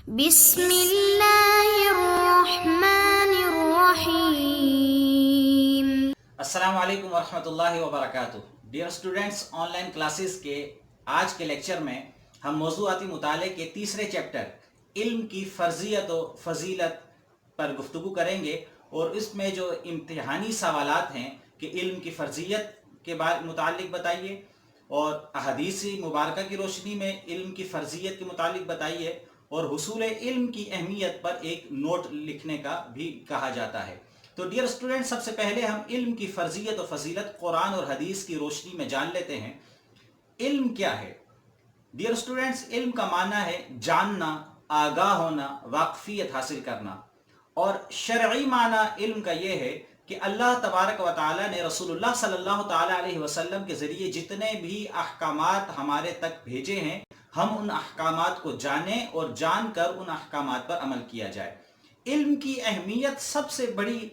بسم اللہ الرحمن الرحیم۔ السلام علیکم ورحمۃ اللہ وبرکاتہ۔ Dear students, on line classes کے آج کے لیکچر میں ہم موضوعاتی مطالعے کے تیسرے چیپٹر علم کی فرضیت و فضیلت پر گفتگو کریں گے، اور اس میں جو امتحانی سوالات ہیں کہ علم کی فرضیت کے متعلق بتائیے، اور احادیث مبارکہ کی روشنی میں علم کی فرضیت کے متعلق بتائیے، اور حصول علم کی اہمیت پر ایک نوٹ لکھنے کا بھی کہا جاتا ہے۔ تو ڈیئر اسٹوڈنٹ، سب سے پہلے ہم علم کی فرضیت و فضیلت قرآن اور حدیث کی روشنی میں جان لیتے ہیں۔ علم کیا ہے؟ ڈیئر اسٹوڈنٹس، علم کا معنی ہے جاننا، آگاہ ہونا، واقفیت حاصل کرنا، اور شرعی معنی علم کا یہ ہے کہ اللہ تبارک و تعالی نے رسول اللہ صلی اللہ تعالی علیہ وسلم کے ذریعے جتنے بھی احکامات ہمارے تک بھیجے ہیں، ہم ان احکامات کو جانیں اور جان کر ان احکامات پر عمل کیا جائے۔ علم کی اہمیت سب سے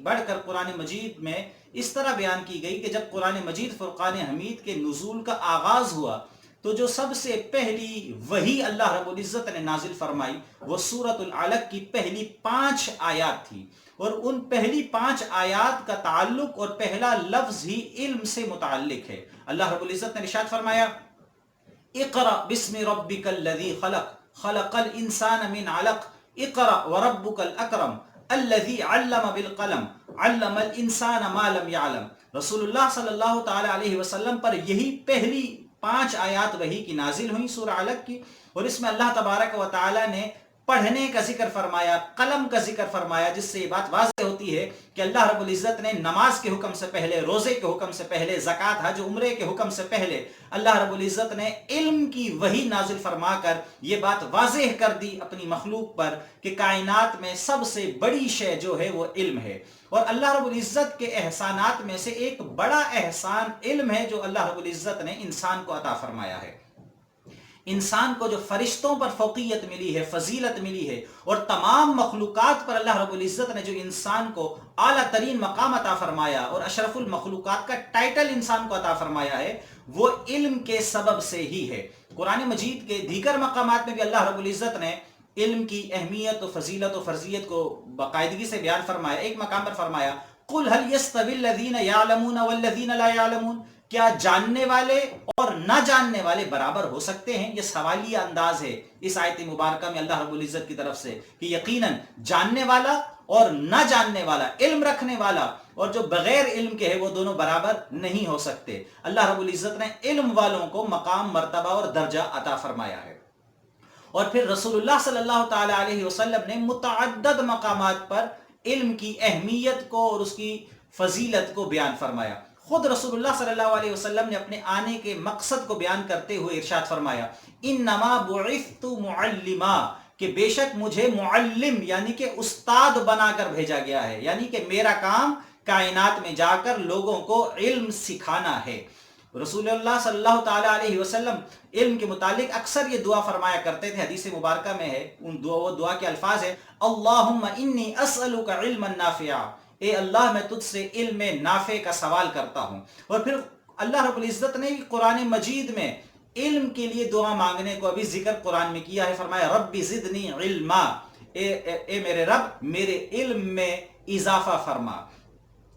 بڑھ کر قرآن مجید میں اس طرح بیان کی گئی کہ جب قرآن مجید فرقان حمید کے نزول کا آغاز ہوا تو جو سب سے پہلی وحی اللہ رب العزت نے نازل فرمائی وہ سورۃ العلق کی پہلی 5 آیات تھی، اور ان پہلی 5 آیات کا تعلق اور پہلا لفظ ہی علم سے متعلق ہے۔ اللہ رب العزت نے ارشاد فرمایا، اقرأ بسم ربک الذی خلق خلق الانسان من علق اقرأ وربک الاکرم الذی علم بالقلم علم الانسان ما لم يعلم۔ رسول اللہ صلی اللہ تعالی علیہ وسلم پر یہی پہلی 5 آیات وحی کی نازل ہوئی سورہ علق کی، اور اس میں اللہ تبارک و تعالی نے پڑھنے کا ذکر فرمایا، قلم کا ذکر فرمایا، جس سے یہ بات واضح ہوتی ہے کہ اللہ رب العزت نے نماز کے حکم سے پہلے، روزے کے حکم سے پہلے، زکوٰۃ، حج، عمرے کے حکم سے پہلے اللہ رب العزت نے علم کی وحی نازل فرما کر یہ بات واضح کر دی اپنی مخلوق پر کہ کائنات میں سب سے بڑی شے جو ہے وہ علم ہے۔ اور اللہ رب العزت کے احسانات میں سے ایک بڑا احسان علم ہے جو اللہ رب العزت نے انسان کو عطا فرمایا ہے۔ انسان کو جو فرشتوں پر فوقیت ملی ہے، فضیلت ملی ہے، اور تمام مخلوقات پر اللہ رب العزت نے جو انسان کو اعلیٰ ترین مقام عطا فرمایا اور اشرف المخلوقات کا ٹائٹل انسان کو عطا فرمایا ہے، وہ علم کے سبب سے ہی ہے۔ قرآن مجید کے دیگر مقامات میں بھی اللہ رب العزت نے علم کی اہمیت و فضیلت و فرضیت کو باقاعدگی سے بیان فرمایا۔ ایک مقام پر فرمایا، قُلْ هَلْ يَسْتَوِي الَّذِينَ يَعْلَمُونَ وَالَّذِينَ لَا يَعْلَمُونَ، کیا جاننے والے اور نہ جاننے والے برابر ہو سکتے ہیں؟ یہ سوالیہ انداز ہے اس آیت مبارکہ میں اللہ رب العزت کی طرف سے کہ یقیناً جاننے والا اور نہ جاننے والا، علم رکھنے والا اور جو بغیر علم کے ہے، وہ دونوں برابر نہیں ہو سکتے۔ اللہ رب العزت نے علم والوں کو مقام، مرتبہ اور درجہ عطا فرمایا ہے۔ اور پھر رسول اللہ صلی اللہ تعالی علیہ وسلم نے متعدد مقامات پر علم کی اہمیت کو اور اس کی فضیلت کو بیان فرمایا۔ خود رسول اللہ صلی اللہ علیہ وسلم نے اپنے آنے کے مقصد کو بیان کرتے ہوئے ارشاد فرمایا، انما بعثت معلما، کہ بے شک مجھے معلم یعنی کہ استاد بنا کر بھیجا گیا ہے، یعنی کہ میرا کام کائنات میں جا کر لوگوں کو علم سکھانا ہے۔ رسول اللہ صلی اللہ تعالی علیہ وسلم علم کے متعلق اکثر یہ دعا فرمایا کرتے تھے، حدیث مبارکہ میں ہے، وہ دعا کے الفاظ ہے، اللہم انی اسألک علما نافعا، اے اللہ میں تجھ سے علم نافع کا سوال کرتا ہوں۔ اور پھر اللہ رب العزت نے قرآن مجید میں علم کے لیے دعا مانگنے کو ابھی ذکر قرآن میں کیا ہے، فرمایا رب زدنی علما، اے میرے رب میرے علم میں اضافہ فرما۔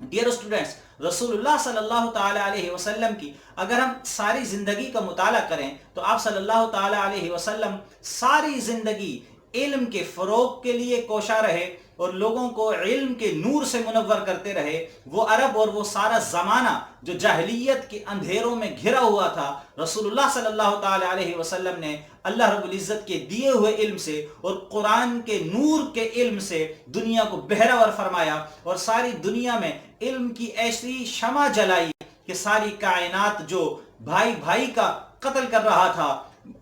ڈیئر اسٹوڈنٹس، رسول اللہ صلی اللہ تعالی علیہ وسلم کی اگر ہم ساری زندگی کا مطالعہ کریں تو آپ صلی اللہ تعالی علیہ وسلم ساری زندگی علم کے فروغ کے لیے کوشاں رہے اور لوگوں کو علم کے نور سے منور کرتے رہے۔ وہ عرب اور وہ سارا زمانہ جو جاہلیت کے اندھیروں میں گھرا ہوا تھا، رسول اللہ صلی اللہ تعالی علیہ وسلم نے اللہ رب العزت کے دیے ہوئے علم سے اور قرآن کے نور کے علم سے دنیا کو بہرور فرمایا، اور ساری دنیا میں علم کی ایسی شمع جلائی کہ ساری کائنات جو بھائی بھائی کا قتل کر رہا تھا،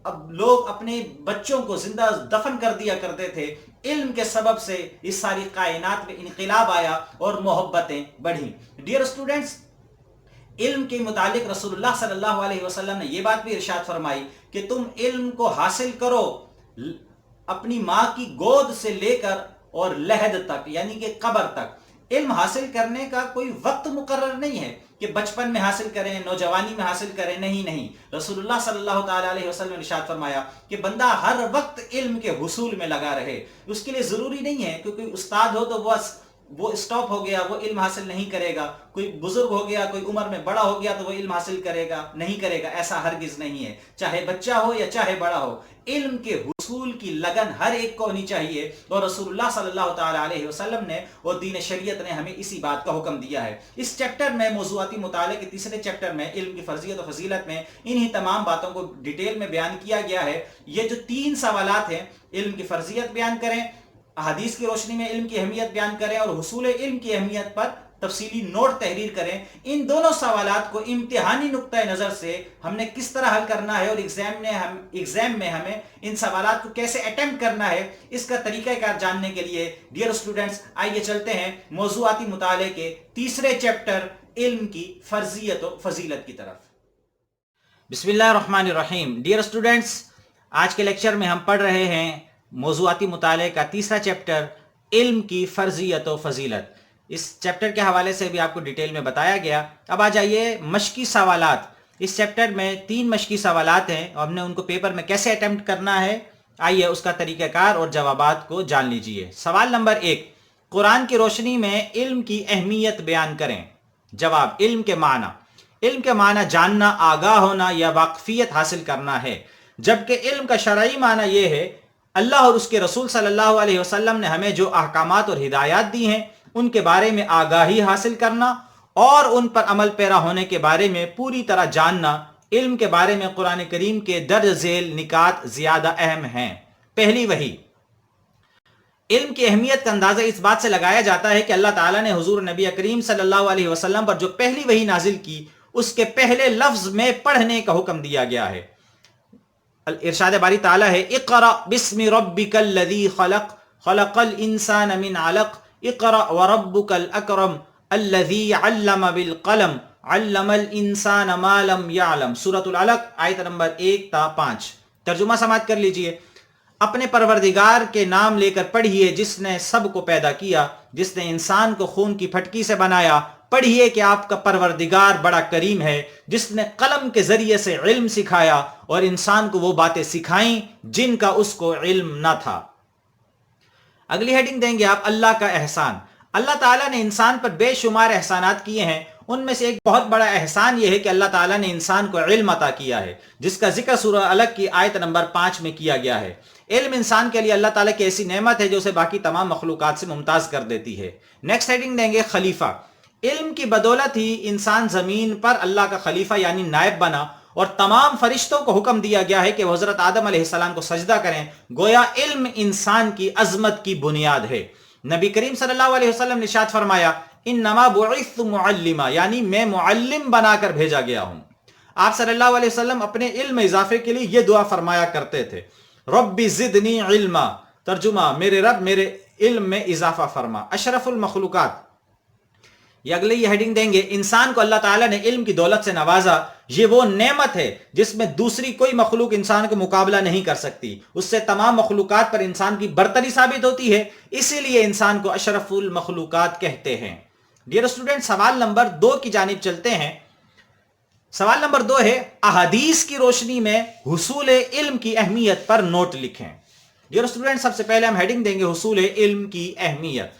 اب لوگ اپنے بچوں کو زندہ دفن کر دیا کرتے تھے، علم کے سبب سے اس ساری کائنات میں انقلاب آیا اور محبتیں بڑھیں۔ ڈیئر اسٹوڈنٹس، علم کے متعلق رسول اللہ صلی اللہ علیہ وسلم نے یہ بات بھی ارشاد فرمائی کہ تم علم کو حاصل کرو اپنی ماں کی گود سے لے کر اور لحد تک، یعنی کہ قبر تک۔ علم حاصل کرنے کا کوئی وقت مقرر نہیں ہے کہ بچپن میں حاصل کریں، نوجوانی میں حاصل کریں، نہیں رسول اللہ صلی اللہ تعالیٰ علیہ وسلم نے ارشاد فرمایا کہ بندہ ہر وقت علم کے حصول میں لگا رہے. اس کے لیے ضروری نہیں ہے کہ کوئی استاد ہو تو وہ اسٹاپ ہو گیا، وہ علم حاصل نہیں کرے گا، کوئی بزرگ ہو گیا، کوئی عمر میں بڑا ہو گیا تو وہ علم حاصل کرے گا نہیں کرے گا، ایسا ہرگز نہیں ہے. چاہے بچہ ہو یا چاہے بڑا ہو، علم کے حصول کی لگن ہر ایک کو ہونی چاہیے، اور رسول اللہ صلی اللہ تعالیٰ علیہ وسلم نے اور دین شریعت نے ہمیں اسی بات کا حکم دیا ہے. اس چیپٹر میں، موضوعاتی مطالعے کے تیسرے چیپٹر میں، علم کی فرضیت و فضیلت میں انہی تمام باتوں کو ڈیٹیل میں بیان کیا گیا ہے. یہ جو 3 سوالات ہیں، علم کی فرضیت بیان کریں، احادیث کی روشنی میں علم کی اہمیت بیان کریں، اور حصول علم کی اہمیت پر تفصیلی نوٹ تحریر کریں. ان دونوں سوالات کو امتحانی نقطہ نظر سے ہم نے کس طرح حل کرنا ہے، اور ایگزام میں ہمیں ان سوالات کو کیسے اٹیمپٹ کرنا ہے، اس کا طریقہ کار جاننے کے لیے ڈیئر اسٹوڈنٹس آئیے چلتے ہیں موضوعاتی مطالعے کے تیسرے چیپٹر علم کی فرضیت و فضیلت کی طرف. بسم اللہ الرحمن الرحیم. ڈیئر اسٹوڈنٹس، آج کے لیکچر میں ہم پڑھ رہے ہیں موضوعاتی مطالعے کا تیسرا چیپٹر علم کی فرضیت و فضیلت. اس چیپٹر کے حوالے سے بھی آپ کو ڈیٹیل میں بتایا گیا. اب آ جائیے مشقی سوالات. اس چیپٹر میں 3 مشقی سوالات ہیں، اور ہم نے ان کو پیپر میں کیسے اٹیمپٹ کرنا ہے، آئیے اس کا طریقہ کار اور جوابات کو جان لیجئے. سوال نمبر 1، قرآن کی روشنی میں علم کی اہمیت بیان کریں. جواب، علم کے معنی. علم کے معنی جاننا، آگاہ ہونا یا واقفیت حاصل کرنا ہے، جبکہ علم کا شرعی معنی یہ ہے اللہ اور اس کے رسول صلی اللہ علیہ وسلم نے ہمیں جو احکامات اور ہدایات دی ہیں ان کے بارے میں آگاہی حاصل کرنا اور ان پر عمل پیرا ہونے کے بارے میں پوری طرح جاننا. علم کے بارے میں قرآن کریم کے درج ذیل نکات زیادہ اہم ہیں. پہلی وحی. علم کی اہمیت کا اندازہ اس بات سے لگایا جاتا ہے کہ اللہ تعالیٰ نے حضور نبی کریم صلی اللہ علیہ وسلم پر جو پہلی وحی نازل کی، اس کے پہلے لفظ میں پڑھنے کا حکم دیا گیا ہے. ارشاد باری تعالیٰ ہے، اقرأ بسم ربک الذی خلق خلق الانسان من علق اقرأ وربک الاکرم الذی علم بالقلم علم الانسان ما لم يعلم. سورۃ العلق آیت نمبر 1 تا 5. ترجمہ سماعت کر لیجئے. اپنے پروردگار کے نام لے کر پڑھیے جس نے سب کو پیدا کیا، جس نے انسان کو خون کی پھٹکی سے بنایا. پڑھیے کہ آپ کا پروردگار بڑا کریم ہے، جس نے قلم کے ذریعے سے علم سکھایا اور انسان کو وہ باتیں سکھائیں جن کا اس کو علم نہ تھا. اگلی ہیڈنگ دیں گے آپ، اللہ کا احسان. اللہ تعالیٰ نے انسان پر بے شمار احسانات کیے ہیں. ان میں سے ایک بہت بڑا احسان یہ ہے کہ اللہ تعالیٰ نے انسان کو علم عطا کیا ہے، جس کا ذکر سورہ الگ کی آیت نمبر 5 میں کیا گیا ہے. علم انسان کے لیے اللہ تعالیٰ کی ایسی نعمت ہے جو اسے باقی تمام مخلوقات سے ممتاز کر دیتی ہے. نیکسٹ ہیڈنگ دیں گے خلیفہ. علم کی بدولت ہی انسان زمین پر اللہ کا خلیفہ یعنی نائب بنا، اور تمام فرشتوں کو حکم دیا گیا ہے کہ وہ حضرت آدم علیہ السلام کو سجدہ کریں. گویا علم انسان کی عظمت کی بنیاد ہے. نبی کریم صلی اللہ علیہ وسلم نے ارشاد فرمایا، انما بعثت معلما، یعنی میں معلم بنا کر بھیجا گیا ہوں. آپ صلی اللہ علیہ وسلم اپنے علم اضافے کے لیے یہ دعا فرمایا کرتے تھے، رب زدنی علما. ترجمہ، میرے رب میرے علم میں اضافہ فرما. اشرف المخلوقات. یہ اگلے یہ ہیڈنگ دیں گے، انسان کو اللہ تعالیٰ نے علم کی دولت سے نوازا. یہ وہ نعمت ہے جس میں دوسری کوئی مخلوق انسان کو مقابلہ نہیں کر سکتی. اس سے تمام مخلوقات پر انسان کی برتری ثابت ہوتی ہے، اسی لیے انسان کو اشرف المخلوقات کہتے ہیں. ڈیئر اسٹوڈنٹ، سوال نمبر 2 کی جانب چلتے ہیں. سوال نمبر 2 ہے، احادیث کی روشنی میں حصول علم کی اہمیت پر نوٹ لکھیں. ڈیئر اسٹوڈنٹ، سب سے پہلے ہم ہیڈنگ دیں گے حصول علم کی اہمیت.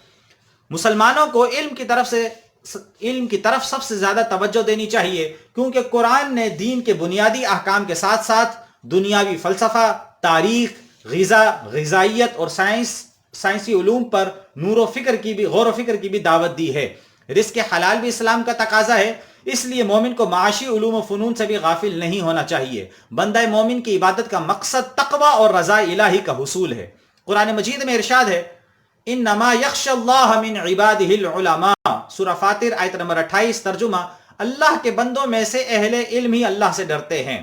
مسلمانوں کو علم کی طرف سب سے زیادہ توجہ دینی چاہیے، کیونکہ قرآن نے دین کے بنیادی احکام کے ساتھ ساتھ دنیاوی فلسفہ، تاریخ، غذائیت اور سائنسی علوم پر غور و فکر کی بھی دعوت دی ہے. رزق حلال بھی اسلام کا تقاضا ہے، اس لیے مومن کو معاشی علوم و فنون سے بھی غافل نہیں ہونا چاہیے. بندہ مومن کی عبادت کا مقصد تقوی اور رضا الہی کا حصول ہے. قرآن مجید میں ارشاد ہے، انما یخشی اللہ من عبادہ العلماء. سورہ فاطر آیت نمبر 28. ترجمہ، اللہ کے بندوں میں سے اہل علم ہی اللہ سے ڈرتے ہیں.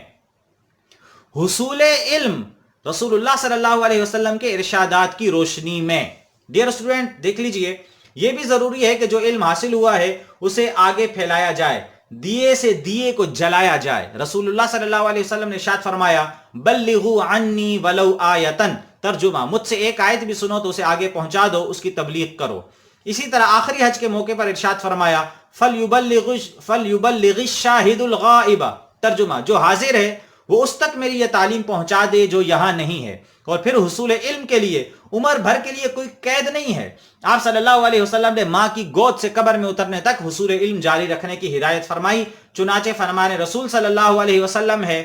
حصول علم رسول اللہ صلی اللہ علیہ وسلم کے ارشادات کی روشنی میں. ڈیئر اسٹوڈنٹ، دیکھ لیجئے، یہ بھی ضروری ہے کہ جو علم حاصل ہوا ہے اسے آگے پھیلایا جائے، دیے سے دیے کو جلایا جائے. رسول اللہ صلی اللہ علیہ وسلم نے ارشاد فرمایا، بلغوا عنی ولو آیتن. ترجمہ، مجھ سے ایک آیت بھی سنو تو اسے آگے پہنچا دو، اس کی تبلیغ کرو. اسی طرح آخری حج کے موقع پر ارشاد فرمایا فَلْيُبَلِّغِ الشَّاهِدُ الْغَائِبَ، ترجمہ جو حاضر ہے وہ اس تک میری یہ تعلیم پہنچا دے جو یہاں نہیں ہے۔ اور پھر حصول علم کے لیے عمر بھر کے لیے کوئی قید نہیں ہے۔ آپ صلی اللہ علیہ وسلم نے ماں کی گود سے قبر میں اترنے تک حصول علم جاری رکھنے کی ہدایت فرمائی، چنانچہ فرمان رسول صلی اللہ علیہ وسلم ہے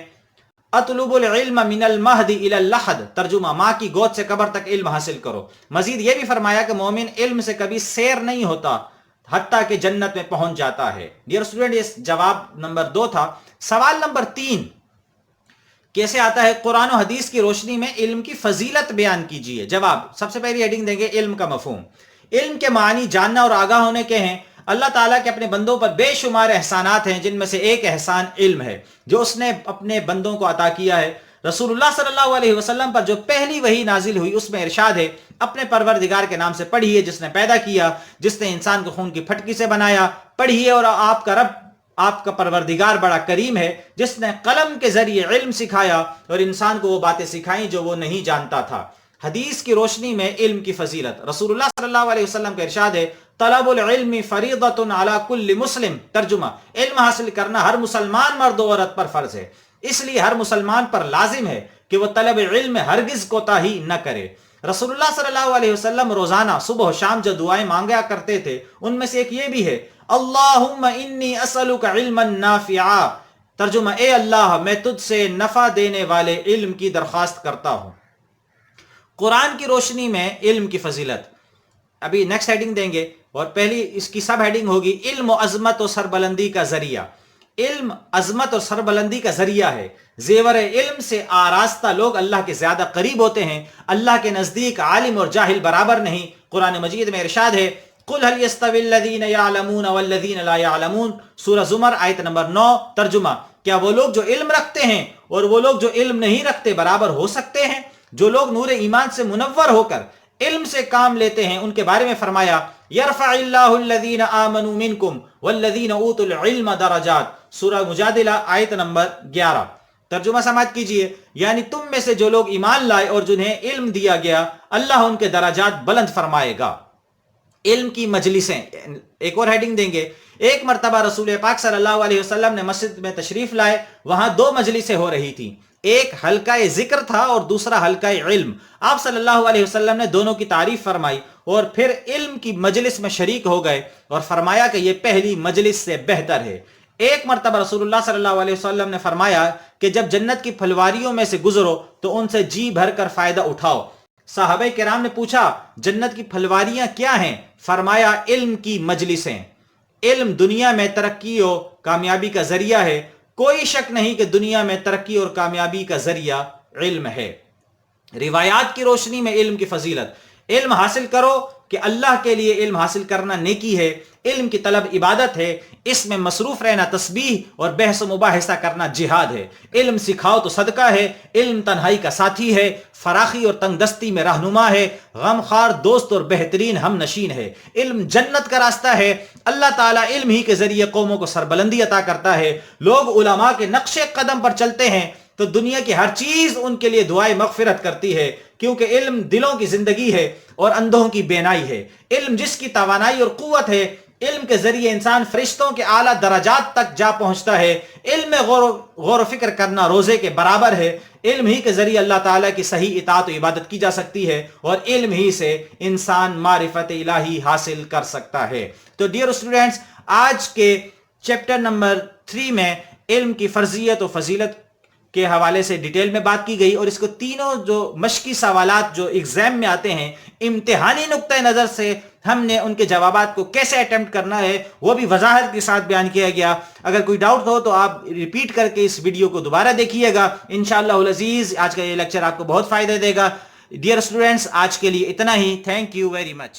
اطلب العلم من المہد الی اللحد، ترجمہ ماں کی گود سے قبر تک علم حاصل کرو۔ مزید یہ بھی فرمایا کہ مومن علم سے کبھی سیر نہیں ہوتا حتیٰ کہ جنت میں پہنچ جاتا ہے۔ ڈیئر اسٹوڈنٹ، یہ جواب نمبر 2 تھا۔ سوال نمبر 3 کیسے آتا ہے؟ قرآن و حدیث کی روشنی میں علم کی فضیلت بیان کیجیے۔ جواب، سب سے پہلی ہیڈنگ دیں گے علم کا مفہوم۔ علم کے معنی جاننا اور آگاہ ہونے کے ہیں۔ اللہ تعالیٰ کے اپنے بندوں پر بے شمار احسانات ہیں، جن میں سے ایک احسان علم ہے جو اس نے اپنے بندوں کو عطا کیا ہے۔ رسول اللہ صلی اللہ علیہ وسلم پر جو پہلی وحی نازل ہوئی اس میں ارشاد ہے اپنے پروردگار کے نام سے پڑھیے جس نے پیدا کیا، جس نے انسان کو خون کی پھٹکی سے بنایا۔ پڑھیے اور آپ کا رب، آپ کا پروردگار بڑا کریم ہے جس نے قلم کے ذریعے علم سکھایا اور انسان کو وہ باتیں سکھائیں جو وہ نہیں جانتا تھا۔ حدیث کی روشنی میں علم کی فضیلت، رسول اللہ صلی اللہ علیہ وسلم کا ارشاد ہے طلب العلم فریضۃ علی کل مسلم، ترجمہ علم حاصل کرنا ہر مسلمان مرد و عورت پر فرض ہے، اس لیے ہر مسلمان پر لازم ہے کہ وہ طلب علم میں ہرگز کوتاہی نہ کرے۔ رسول اللہ صلی اللہ علیہ وسلم روزانہ صبح و شام جو دعائیں مانگا کرتے تھے ان میں سے ایک یہ بھی ہے اللہم انی اسألک علما نافعا، ترجمہ اے اللہ میں تجھ سے نفع دینے والے علم کی درخواست کرتا ہوں۔ قرآن کی روشنی میں علم کی فضیلت، ابھی نیکسٹ ہیڈنگ دیں گے اور پہلی اس کی سب ہیڈنگ ہوگی علم و عظمت و سربلندی کا ذریعہ۔ علم عظمت اور سربلندی کا ذریعہ ہے۔ زیور علم سے آراستہ لوگ اللہ کے زیادہ قریب ہوتے ہیں۔ اللہ کے نزدیک عالم اور جاہل برابر نہیں۔ قرآن مجید میں ارشاد ہے قُلْ هَلْ يَسْتَوِي الَّذِينَ يَعْلَمُونَ وَالَّذِينَ لَا يَعْلَمُونَ، سورہ زمر آیت نمبر 9، ترجمہ کیا وہ لوگ جو علم رکھتے ہیں اور وہ لوگ جو علم نہیں رکھتے برابر ہو سکتے ہیں؟ جو لوگ نور ایمان سے منور ہو کر علم سے کام لیتے ہیں ان کے بارے میں فرمایا یرفع اللہ الذین آمنوا منکم والذین اوتوا العلم درجات، سورہ مجادلہ آیت نمبر 11، ترجمہ سماعت کیجئے، یعنی تم میں سے جو لوگ ایمان لائے اور جنہیں علم دیا گیا اللہ ان کے درجات بلند فرمائے گا۔ علم کی مجلسیں، ایک اور ہیڈنگ دیں گے۔ ایک مرتبہ رسول پاک صلی اللہ علیہ وسلم نے مسجد میں تشریف لائے، وہاں 2 مجلسیں ہو رہی تھیں، ایک حلقہ ذکر تھا اور دوسرا حلقہ علم۔ آپ صلی اللہ علیہ وسلم نے دونوں کی تعریف فرمائی اور پھر علم کی مجلس میں شریک ہو گئے اور فرمایا کہ یہ پہلی مجلس سے بہتر ہے۔ ایک مرتبہ رسول اللہ صلی اللہ علیہ وسلم نے فرمایا کہ جب جنت کی پھلواریوں میں سے گزرو تو ان سے جی بھر کر فائدہ اٹھاؤ۔ صحابہ کرام نے پوچھا جنت کی پھلواریاں کیا ہیں؟ فرمایا علم کی مجلسیں۔ علم دنیا میں ترقی و کامیابی کا ذریعہ ہے، کوئی شک نہیں کہ دنیا میں ترقی اور کامیابی کا ذریعہ علم ہے۔ روایات کی روشنی میں علم کی فضیلت، علم حاصل کرو کہ اللہ کے لیے علم حاصل کرنا نیکی ہے، علم کی طلب عبادت ہے، اس میں مصروف رہنا تسبیح اور بحث و مباحثہ کرنا جہاد ہے، علم سکھاؤ تو صدقہ ہے، علم تنہائی کا ساتھی ہے، فراخی اور تنگ دستی میں رہنما ہے، غم خوار دوست اور بہترین ہم نشین ہے، علم جنت کا راستہ ہے۔ اللہ تعالیٰ علم ہی کے ذریعے قوموں کو سربلندی عطا کرتا ہے۔ لوگ علماء کے نقش قدم پر چلتے ہیں تو دنیا کی ہر چیز ان کے لیے دعائیں مغفرت کرتی ہے، کیونکہ علم دلوں کی زندگی ہے اور اندھوں کی بینائی ہے۔ علم جس کی توانائی اور قوت ہے، علم کے ذریعے انسان فرشتوں کے اعلیٰ درجات تک جا پہنچتا ہے۔ علم میں غور و فکر کرنا روزے کے برابر ہے۔ علم ہی کے ذریعے اللہ تعالیٰ کی صحیح اطاعت و عبادت کی جا سکتی ہے اور علم ہی سے انسان معرفت الہی حاصل کر سکتا ہے۔ تو ڈیئر اسٹوڈینٹس، آج کے چیپٹر نمبر 3 میں علم کی فرضیت و فضیلت کے حوالے سے ڈیٹیل میں بات کی گئی اور اس کو تینوں جو مشقی سوالات جو ایگزام میں آتے ہیں امتحانی نقطہ نظر سے ہم نے ان کے جوابات کو کیسے اٹیمپٹ کرنا ہے وہ بھی وضاحت کے ساتھ بیان کیا گیا۔ اگر کوئی ڈاؤٹ ہو تو آپ ریپیٹ کر کے اس ویڈیو کو دوبارہ دیکھیے گا، انشاءاللہ العزیز آج کا یہ لیکچر آپ کو بہت فائدہ دے گا۔ ڈیئر اسٹوڈینٹس، آج کے لیے اتنا ہی، تھینک یو ویری مچ۔